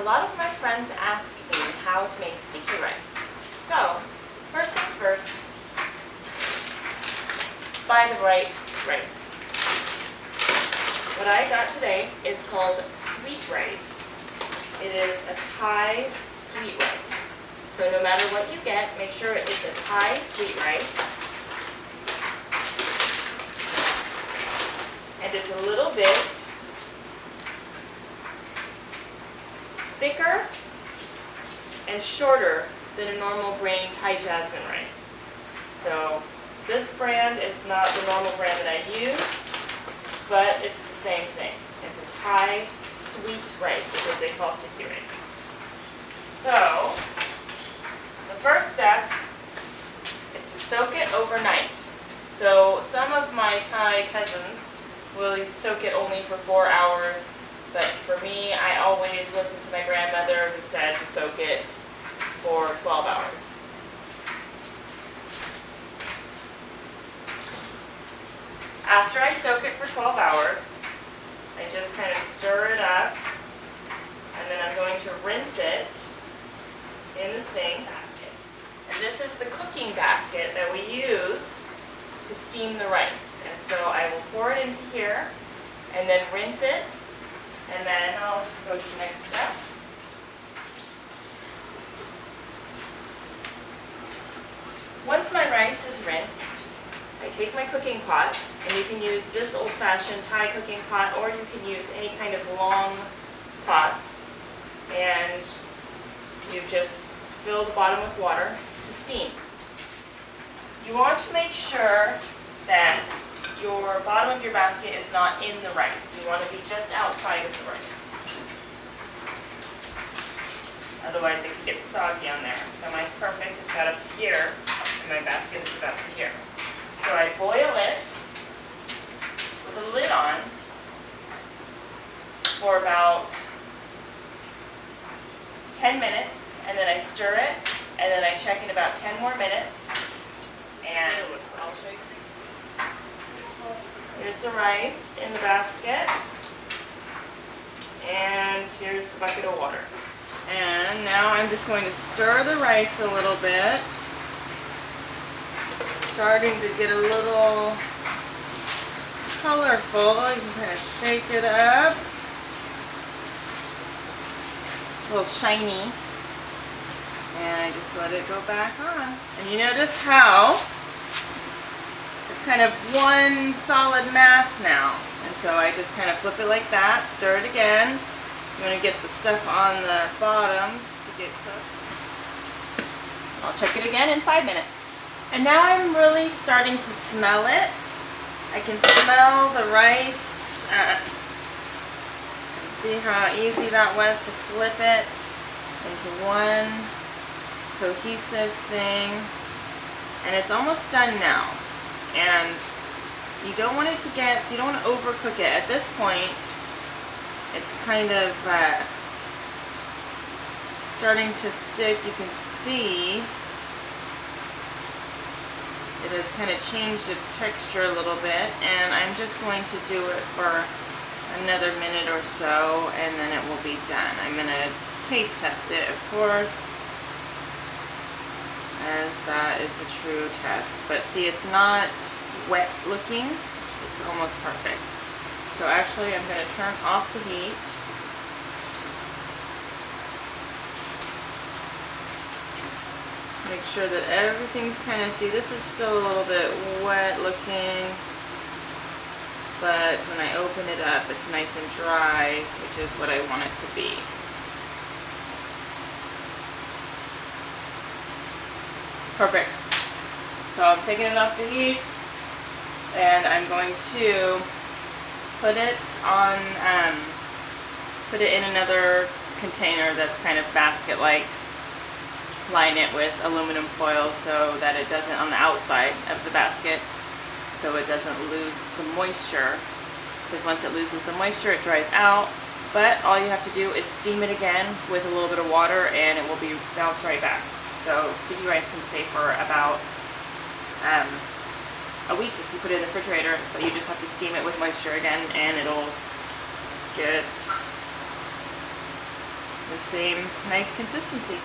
lot of my friends ask me how to make sticky rice. So, first things first, buy the right rice. What I got today is called sweet rice. It is a Thai sweet rice. So no matter what you get, make sure it's a Thai sweet rice. And it's a little bit thicker and shorter than a normal grain Thai jasmine rice. So this brand is not the normal brand that I use, but it's the same thing. It's a Thai sweet rice, is what they call sticky rice. So the first step is to soak it overnight. So some of my Thai cousins will soak it only for 4 hours, but for me, I always listen to my grandmother who said to soak it for 12 hours. After I soak it for 12 hours, I just kind of stir it up, and then I'm going to rinse it in the sink basket. And this is the cooking basket that we use to steam the rice. And so I will pour it into here, and then rinse it, and then I'll go to the next step. Once my rice is rinsed, I take my cooking pot, and you can use this old-fashioned Thai cooking pot, or you can use any kind of long pot, and you just fill the bottom with water to steam. You want to make sure that your bottom of your basket is not in the rice. You want to be just outside of the rice. Otherwise it can get soggy on there. So mine's perfect. It's got up to here, and my basket is about to here. So I boil it with a lid on for about 10 minutes, and then I stir it, and then I check in about 10 more minutes, and I'll show you. Here's the rice in the basket, and here's the bucket of water. And now I'm just going to stir the rice a little bit. Starting to get a little colorful. You can kind of shake it up. A little shiny. And I just let it go back on. And you notice how it's kind of one solid mass now. And so I just kind of flip it like that, stir it again. You want to get the stuff on the bottom to get cooked. I'll check it again in 5 minutes. And now I'm really starting to smell it. I can smell the rice. See how easy that was to flip it into one cohesive thing. And it's almost done now. And you don't want it to get, you don't want to overcook it. At this point, it's kind of starting to stick. You can see it has kind of changed its texture a little bit, and I'm just going to do it for another minute or so, and then it will be done. I'm going to taste test it, of course, as that is the true test. But see, it's not wet looking, it's almost perfect. So actually I'm going to turn off the heat. Make sure that everything's kind of, see, this is still a little bit wet looking, but when I open it up, it's nice and dry, which is what I want it to be. Perfect. So I'm taking it off the heat, and I'm going to put it on, put it in another container that's kind of basket-like. Line it with aluminum foil so that it doesn't, on the outside of the basket, so it doesn't lose the moisture, because once it loses the moisture it dries out. But all you have to do is steam it again with a little bit of water, and it will be bounce right back. So sticky rice can stay for about a week if you put it in the refrigerator, but you just have to steam it with moisture again, and it'll get the same nice consistency.